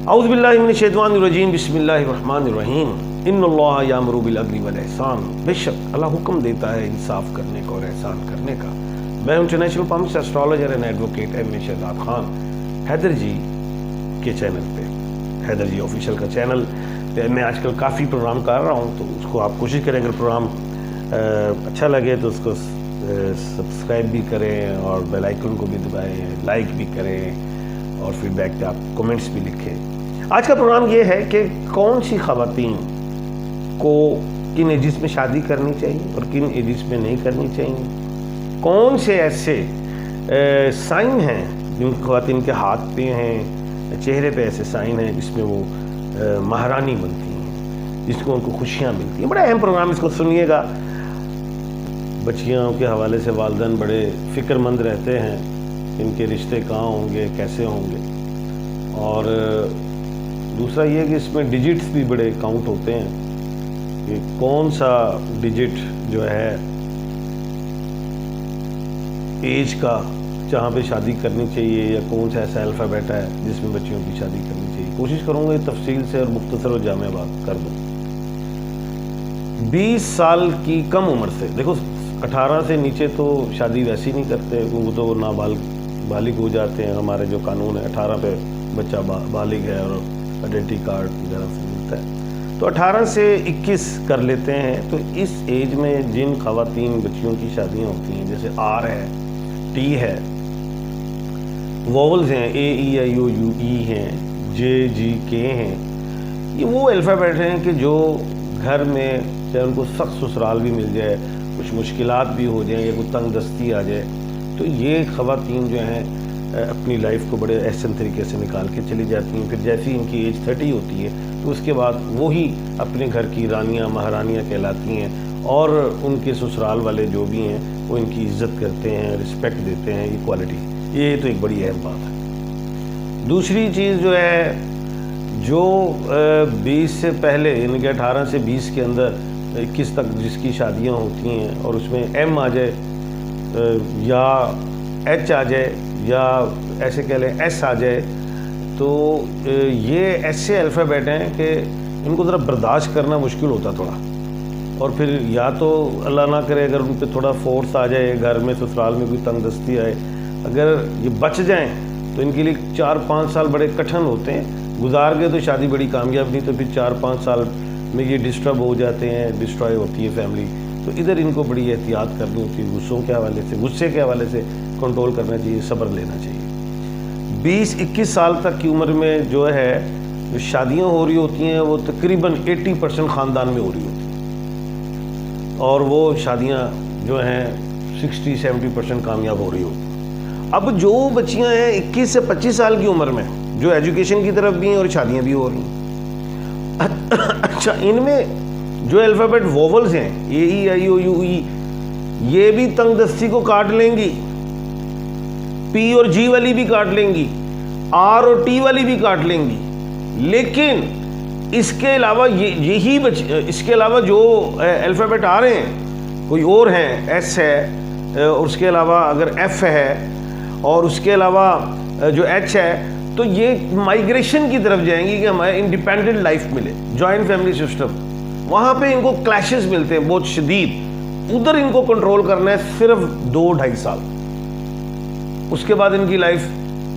اعوذ باللہ من الشیطان الرجیم بسم اللہ الرحمن الرحیم ان اللہ یامر بالعدل والاحسان، بے شک اللہ حکم دیتا ہے انصاف کرنے کا اور احسان کرنے کا۔ میں international famous astrologer and advocate M A Shahzad Khan, Haider ji کے چینل پہ، حیدر جی آفیشیل کا چینل پہ میں آج کل کافی پروگرام کر رہا ہوں، تو اس کو آپ کوشش کریں، اگر پروگرام اچھا لگے تو اس کو سبسکرائب بھی کریں اور بیل آئیکن کو بھی دبائیں، لائک بھی کریں اور فیڈ بیک پہ آپ کومنٹس بھی لکھیں۔ آج کا پروگرام یہ ہے کہ کون سی خواتین کو کن ایجز میں شادی کرنی چاہیے اور کن ایجز میں نہیں کرنی چاہیے، کون سے ایسے سائن ہیں جن خواتین کے ہاتھ پہ ہیں، چہرے پہ ایسے سائن ہیں جس میں وہ مہرانی بنتی ہیں، جس کو ان کو خوشیاں ملتی ہیں۔ بڑا اہم پروگرام، اس کو سنیے گا۔ بچیوں کے حوالے سے والدین بڑے فکر مند رہتے ہیں، ان کے رشتے کہاں ہوں گے، کیسے ہوں گے، اور دوسرا یہ کہ اس میں ڈیجٹس بھی بڑے کاؤنٹ ہوتے ہیں کہ کون سا ڈیجٹ جو ہے ایج کا جہاں پہ شادی کرنی چاہیے، یا کون سا ایسا الفابیٹ ہے جس میں بچیوں کی شادی کرنی چاہیے۔ کوشش کروں گا تفصیل سے اور مختصر و جامع بات کر دوں۔ 20 سال کی کم عمر سے، دیکھو 18 سے نیچے تو شادی ویسی نہیں کرتے، وہ تو نابالغ ہو جاتے ہیں۔ ہمارے جو قانون ہے 18 پہ بچہ بالغ ہے اور آئیڈینٹی کارڈ وغیرہ سے ملتا ہے، تو 18 سے 21 کر لیتے ہیں۔ تو اس ایج میں جن خواتین بچیوں کی شادیاں ہوتی ہیں، جیسے آر ہے، ٹی ہے، ووولز ہیں، اے ای آئی او یو ای ہیں، جے جی کے ہیں، یہ وہ الفابیٹ ہیں کہ جو گھر میں چاہے ان کو سخت سسرال بھی مل جائے، کچھ مشکلات بھی ہو جائیں یا کوئی تنگ دستی آ جائے، تو یہ خواتین جو ہیں اپنی لائف کو بڑے احسن طریقے سے نکال کے چلی جاتی ہیں۔ پھر جیسی ان کی ایج 30 ہوتی ہے تو اس کے بعد وہی اپنے گھر کی رانیاں مہارانیاں کہلاتی ہیں، اور ان کے سسرال والے جو بھی ہیں وہ ان کی عزت کرتے ہیں، رسپیکٹ دیتے ہیں، ایکوالٹی۔ یہ تو ایک بڑی اہم بات ہے۔ دوسری چیز جو ہے، جو 20 سے پہلے، یعنی کہ 18 سے 20 کے اندر 21 تک جس کی شادیاں ہوتی ہیں اور اس میں ایم آ جائے یا ایچ آ جائے یا ایسے کہہ لیں ایس آ جائے، تو یہ ایسے الفابیٹ ہیں کہ ان کو ذرا برداشت کرنا مشکل ہوتا تھوڑا، اور پھر یا تو اللہ نہ کرے اگر ان پہ تھوڑا فورس آ جائے، گھر میں سسرال میں کوئی تنگ دستی آئے، اگر یہ بچ جائیں تو ان کے لیے 4-5 سال بڑے کٹھن ہوتے ہیں۔ گزار گئے تو شادی بڑی کامیاب نہیں، تو پھر 4-5 سال میں یہ ڈسٹرب ہو جاتے ہیں، ڈسٹروائے ہوتی ہے فیملی۔ تو ادھر ان کو بڑی احتیاط کرنی ہوتی ہے، غصے کے حوالے سے کنٹرول کرنا چاہیے، صبر لینا چاہیے۔ 20-21 سال تک کی عمر میں جو ہے جو شادیاں ہو رہی ہوتی ہیں وہ تقریباً 80% خاندان میں ہو رہی ہوتی ہیں، اور وہ شادیاں جو ہیں 60-70% کامیاب ہو رہی ہوتی ہیں۔ اب جو بچیاں ہیں 21 سے 25 سال کی عمر میں، جو ایجوکیشن کی طرف بھی ہیں اور شادیاں بھی ہو رہی ہیں، اچھا ان میں جو الفابیٹ ووولز ہیں، اے ای آئی او یو ای، یہ بھی تنگ دستی کو کاٹ لیں گی، پی اور جی والی بھی کاٹ لیں گی، آر اور ٹی والی بھی کاٹ لیں گی، لیکن اس کے علاوہ اس کے علاوہ جو الفابیٹ آ رہے ہیں کوئی اور ہیں، ایس ہے، اور اس کے علاوہ اگر ایف ہے، اور اس کے علاوہ جو ایچ ہے، تو یہ مائگریشن کی طرف جائیں گی کہ ہمیں انڈیپینڈنٹ لائف ملے، جوائنٹ فیملی سسٹم۔ وہاں پہ ان کو کلیشز ملتے ہیں بہت شدید، ادھر ان کو کنٹرول کرنا ہے صرف 2-2.5 سال، اس کے بعد ان کی لائف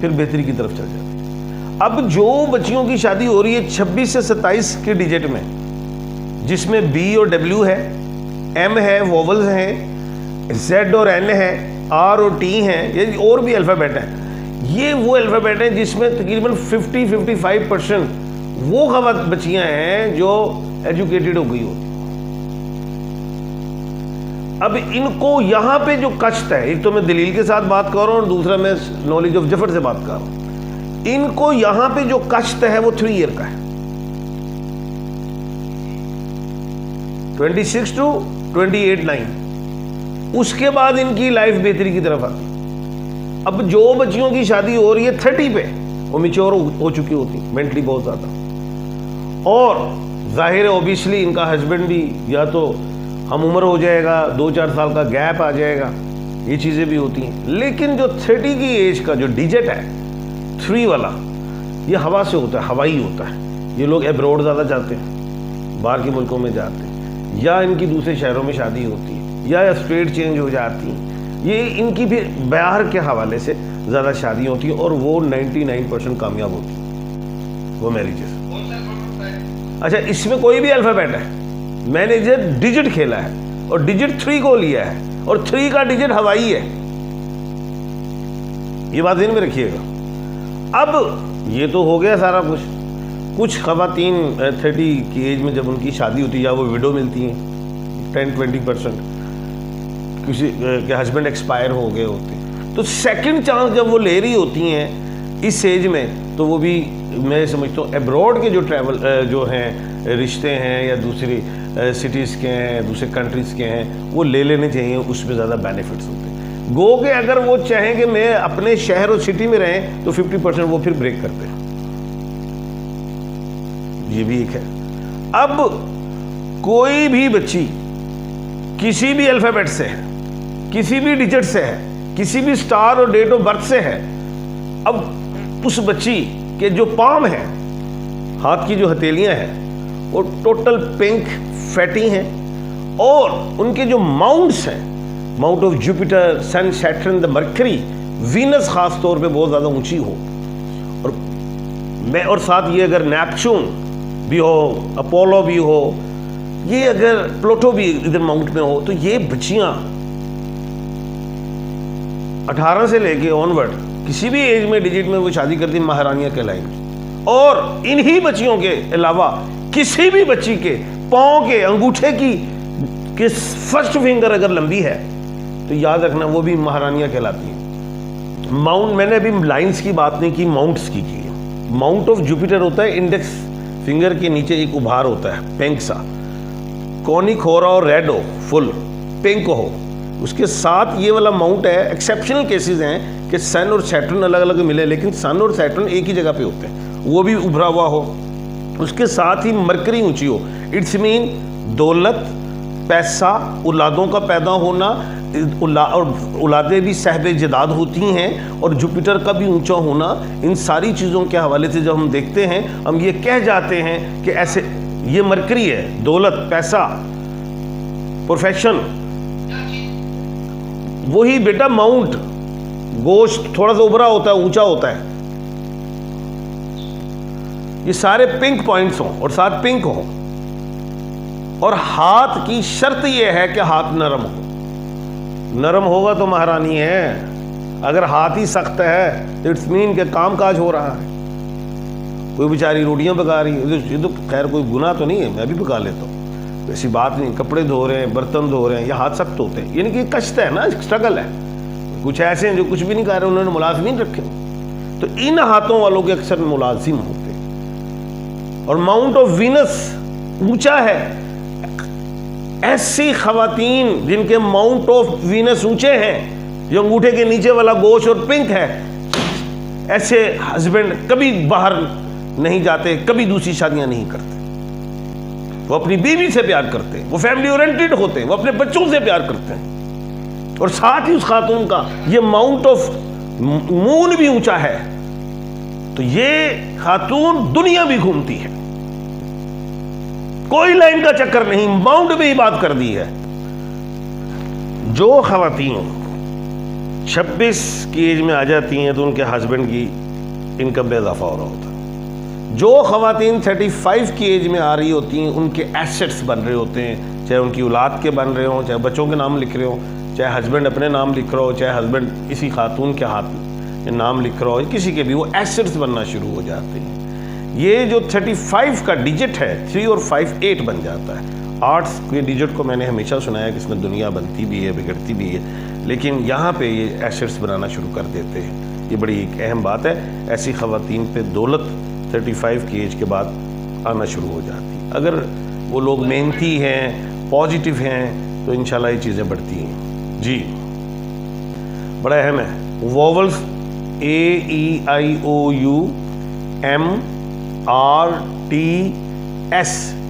پھر بہتری کی طرف چل جاتی ہے۔ اب جو بچیوں کی شادی ہو رہی ہے 26 سے 27 کے ڈیجٹ میں، جس میں بی اور ڈبلیو ہے، ایم ہے، ووولز ہیں، زیڈ اور این ہے، آر اور ٹی ہیں، یہ اور بھی الفابیٹ ہیں، یہ وہ الفابیٹ ہیں جس میں تقریباً 50-55% وہ بچیاں ہیں جو ایجوکیٹڈ ہو گئی ہوتی۔ اب ان کو یہاں پہ جو کشت ہے، ایک تو میں دلیل کے ساتھ بات کر رہا ہوں اور دوسرا میں نالج آف جفر سے بات کر رہا ہوں، ان کو یہاں پہ جو کشت ہے وہ 3 ایئر کا ہے، 26 to 28-9، اس کے بعد ان کی لائف بہتری کی طرف آتی۔ اب جو بچیوں کی شادی ہو رہی ہے 30 پہ، وہ میچور ہو چکی ہوتی مینٹلی بہت زیادہ، اور ظاہر ہے اوبیسلی ان کا ہسبینڈ بھی یا تو ہم عمر ہو جائے گا، 2-4 سال کا گیپ آ جائے گا، یہ چیزیں بھی ہوتی ہیں۔ لیکن جو 30 کی ایج کا جو ڈیجٹ ہے 3 والا، یہ ہوا سے ہوتا ہے، ہوائی ہوتا ہے. یہ لوگ ایبروڈ زیادہ جاتے ہیں، باہر کے ملکوں میں جاتے ہیں، یا ان کی دوسرے شہروں میں شادی ہوتی ہے، یا اسٹیٹ چینج ہو جاتی ہیں. یہ ان کی بھی باہر کے حوالے سے زیادہ شادی ہوتی ہیں اور وہ 99% کامیاب ہوتی ہیں وہ میریجز. اچھا اس میں کوئی بھی الفابیٹ ہے، میں نے ڈیجٹ کھیلا ہے اور ڈیجٹ 3 کو لیا ہے اور 3 کا ڈیجٹ ہوائی ہے. یہ بات ذہن میں رکھیے گا. اب یہ تو ہو گیا سارا کچھ. کچھ خواتین 30 کی ایج میں جب ان کی شادی ہوتی ہے یا وہ ویڈو ملتی ہیں 10-20%، کسی کے ہسبینڈ ایکسپائر ہو گئے ہوتے ہیں، تو سیکنڈ چانس جب وہ لے رہی ہوتی ہیں اس ایج میں، تو وہ بھی میں سمجھتا ہوں ایبروڈ کے جو ٹریول جو ہیں رشتے ہیں یا دوسری سٹیز کے ہیں، دوسرے کنٹریز کے ہیں، وہ لے لینے چاہیے. اس میں زیادہ بینیفٹس ہوتے ہیں. گو کہ اگر وہ چاہیں کہ میں اپنے شہر اور سٹی میں رہیں تو 50% وہ پھر بریک کرتے ہیں. یہ بھی ایک ہے. اب کوئی بھی بچی کسی بھی الفابیٹ سے ہے، کسی بھی ڈیجٹ سے ہے، کسی بھی سٹار اور ڈیٹ آف برتھ سے ہے، اب اس بچی کے جو پام ہیں، ہاتھ کی جو ہتھیلیاں ہیں، وہ ٹوٹل پنک فیٹی ہیں، اور ان کے جو ماؤنٹس ہیں، mount of Jupiter, Sun, Saturn, Mercury, Venus خاص طور پہ بہت زیادہ اونچی ہو، اور ساتھ یہ اگر نیپچون بھی ہو، اپولو بھی ہو، یہ اگر پلوٹو بھی ادھر ماؤنٹ میں ہو، تو یہ بچیاں 18 سے لے کے آنورڈ کسی بھی ایج میں ڈیجٹ میں وہ شادی کرتی مہارانیاں کہلائیں گی. اور انہی بچیوں کے علاوہ کسی بھی بچی کے پاؤں کے انگوٹھے کی فرسٹ فنگر اگر لمبی ہے تو یاد رکھنا وہ بھی مہارانیاں کہلاتی ہیں. ماؤنٹ، میں نے ابھی لائنز کی بات نہیں کی، ماؤنٹس کی ہے. ماؤنٹ آف جوپیٹر ہوتا ہے انڈیکس فنگر کے نیچے ایک ابھار ہوتا ہے پنک سا، کونک ہو رہا اور ریڈ ہو، فل پنک ہو. اس کے ساتھ یہ والا ماؤنٹ ہے. ایکسیپشنل کیسز ہیں کہ سن اور سیٹرن الگ الگ ملے، لیکن سن اور سیٹرن ایک ہی جگہ پہ ہوتے ہیں، وہ بھی ابھرا ہوا ہو. اس کے ساتھ ہی مرکری اونچی ہو. اٹس مین دولت، پیسہ، اولادوں کا پیدا ہونا، اور اولادیں بھی صاحب جداد ہوتی ہیں، اور جوپیٹر کا بھی اونچا ہونا. ان ساری چیزوں کے حوالے سے جب ہم دیکھتے ہیں، ہم یہ کہہ جاتے ہیں کہ ایسے یہ مرکری ہے، دولت، پیسہ، پروفیشن. وہی بیٹا ماؤنٹ، گوشت تھوڑا سا ابھرا ہوتا ہے، اونچا ہوتا ہے. یہ سارے پنک پوائنٹس ہوں اور ساتھ پنک ہوں. اور ہاتھ کی شرط یہ ہے کہ ہاتھ نرم ہو. نرم ہوگا تو مہارانی ہے. اگر ہاتھ ہی سخت ہے تو اٹس مین کہ کام کاج ہو رہا ہے. کوئی بیچاری روٹیاں پکا رہی ہے، یہ تو خیر کوئی گناہ تو نہیں ہے، میں بھی پکا لیتا ہوں، ایسی بات نہیں. کپڑے دھو رہے ہیں، برتن دھو رہے ہیں، یہ ہاتھ سخت ہوتے ہیں، یعنی کہ کشت ہے نا، اسٹرگل ہے. کچھ ایسے ہیں جو کچھ بھی نہیں کر رہے، انہوں نے ملازمین رکھے، تو ان ہاتھوں والوں کے اکثر ملازم ہوتے. اور ماؤنٹ آف وینس اونچا ہے. ایسی خواتین جن کے ماؤنٹ آف وینس اونچے ہیں، جو انگوٹھے کے نیچے والا گوشت اور پنک ہے، ایسے ہسبینڈ کبھی باہر نہیں جاتے، کبھی دوسری شادیاں نہیں کرتے. وہ اپنی بیوی سے پیار کرتے ہیں، وہ فیملی اورینٹڈ ہوتے ہیں، وہ اپنے بچوں سے پیار کرتے ہیں. اور ساتھ ہی اس خاتون کا یہ ماؤنٹ آف مون بھی اونچا ہے، تو یہ خاتون دنیا بھی گھومتی ہے. کوئی لائن کا چکر نہیں، ماؤنٹ بھی بات کر دی ہے. جو خواتین 26 کی ایج میں آ جاتی ہیں تو ان کے ہسبینڈ کی انکم میں اضافہ ہو رہا ہوتا ہے. جو خواتین 35 کی ایج میں آ رہی ہوتی ہیں ان کے ایسٹس بن رہے ہوتے ہیں، چاہے ان کی اولاد کے بن رہے ہوں، چاہے بچوں کے نام لکھ رہے ہوں، چاہے ہسبینڈ اپنے نام لکھ رہا ہو، چاہے ہسبینڈ کسی خاتون کے ہاتھ میں نام لکھ رہا ہو، کسی کے بھی، وہ ایسٹس بننا شروع ہو جاتے ہیں. یہ جو 35 کا ڈیجٹ ہے، 3 اور 5 8 بن جاتا ہے. آرٹس کے ڈیجٹ کو میں نے ہمیشہ سنایا کہ اس میں دنیا بنتی بھی ہے، بگڑتی بھی ہے، لیکن یہاں پہ یہ ایسٹس بنانا شروع کر دیتے ہیں. یہ بڑی ایک اہم بات ہے. ایسی خواتین پہ دولت 35 کی ایج کے بعد آنا شروع ہو جاتی. اگر وہ لوگ محنتی ہیں، پازیٹیو ہیں، تو انشاءاللہ یہ چیزیں بڑھتی ہیں. جی بڑا اہم ہے. ووولز AEIOU MRTS،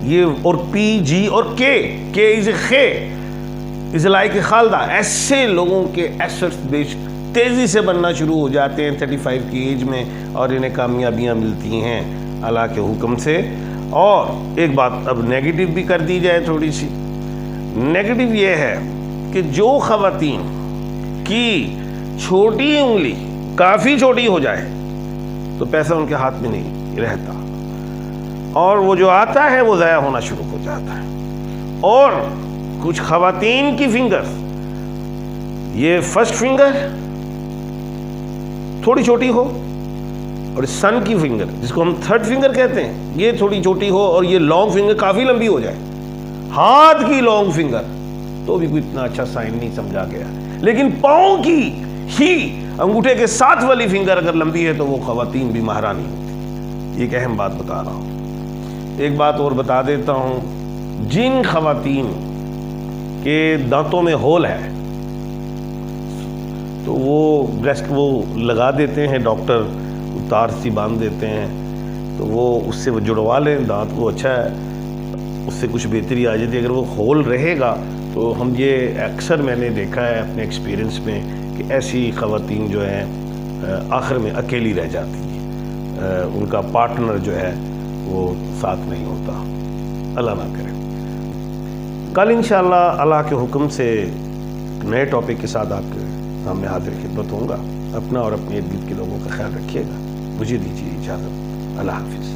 یہ اور PG اور K از اے خے از لائک خالدہ. ایسے لوگوں کے ایسٹس بیش تیزی سے بننا شروع ہو جاتے ہیں 35 کی ایج میں، اور انہیں کامیابیاں ملتی ہیں اللہ کے حکم سے۔ اور ایک بات اب نیگیٹو بھی کر دی جائے تھوڑی سی، نیگیٹو یہ ہے کہ جو خواتین کی چھوٹی انگلی کافی چھوٹی ہو جائے تو پیسہ ان کے ہاتھ میں نہیں رہتا، اور وہ جو آتا ہے وہ ضائع ہونا شروع ہو جاتا ہے۔ اور کچھ خواتین کی فنگر، یہ فرسٹ فنگر تھوڑی چھوٹی ہو، اور سن کی فنگر جس کو ہم تھرڈ فنگر کہتے ہیں یہ تھوڑی چھوٹی ہو، اور یہ لانگ فنگر کافی لمبی ہو جائے، ہاتھ کی لانگ فنگر تو بھی کوئی اتنا اچھا سائن نہیں سمجھا گیا، لیکن پاؤں کی ہی انگوٹھے کے ساتھ والی فنگر اگر لمبی ہے تو وہ خواتین بھی مہارانی ہوتی۔ یہ ایک اہم بات بتا رہا ہوں۔ ایک بات اور بتا دیتا ہوں، جن خواتین کے دانتوں میں ہول ہے تو وہ بریسٹ وہ لگا دیتے ہیں، ڈاکٹر تار سی باندھ دیتے ہیں، تو وہ اس سے وہ جڑوا لیں دانت، وہ اچھا ہے، اس سے کچھ بہتری آ جاتی ہے۔ اگر وہ ہول رہے گا تو ہم یہ اکثر میں نے دیکھا ہے اپنے ایکسپیرینس میں کہ ایسی خواتین جو ہیں آخر میں اکیلی رہ جاتی ہیں، ان کا پارٹنر جو ہے وہ ساتھ نہیں ہوتا، اللہ نہ کرے۔ کل انشاءاللہ اللہ کے حکم سے نئے ٹاپک کے ساتھ آپ کے سامنے حاضر خدمت ہوں گا۔ اپنا اور اپنے ارد گرد کے لوگوں کا خیال رکھیے گا۔ مجھے دیجیے اجازت، اللہ حافظ۔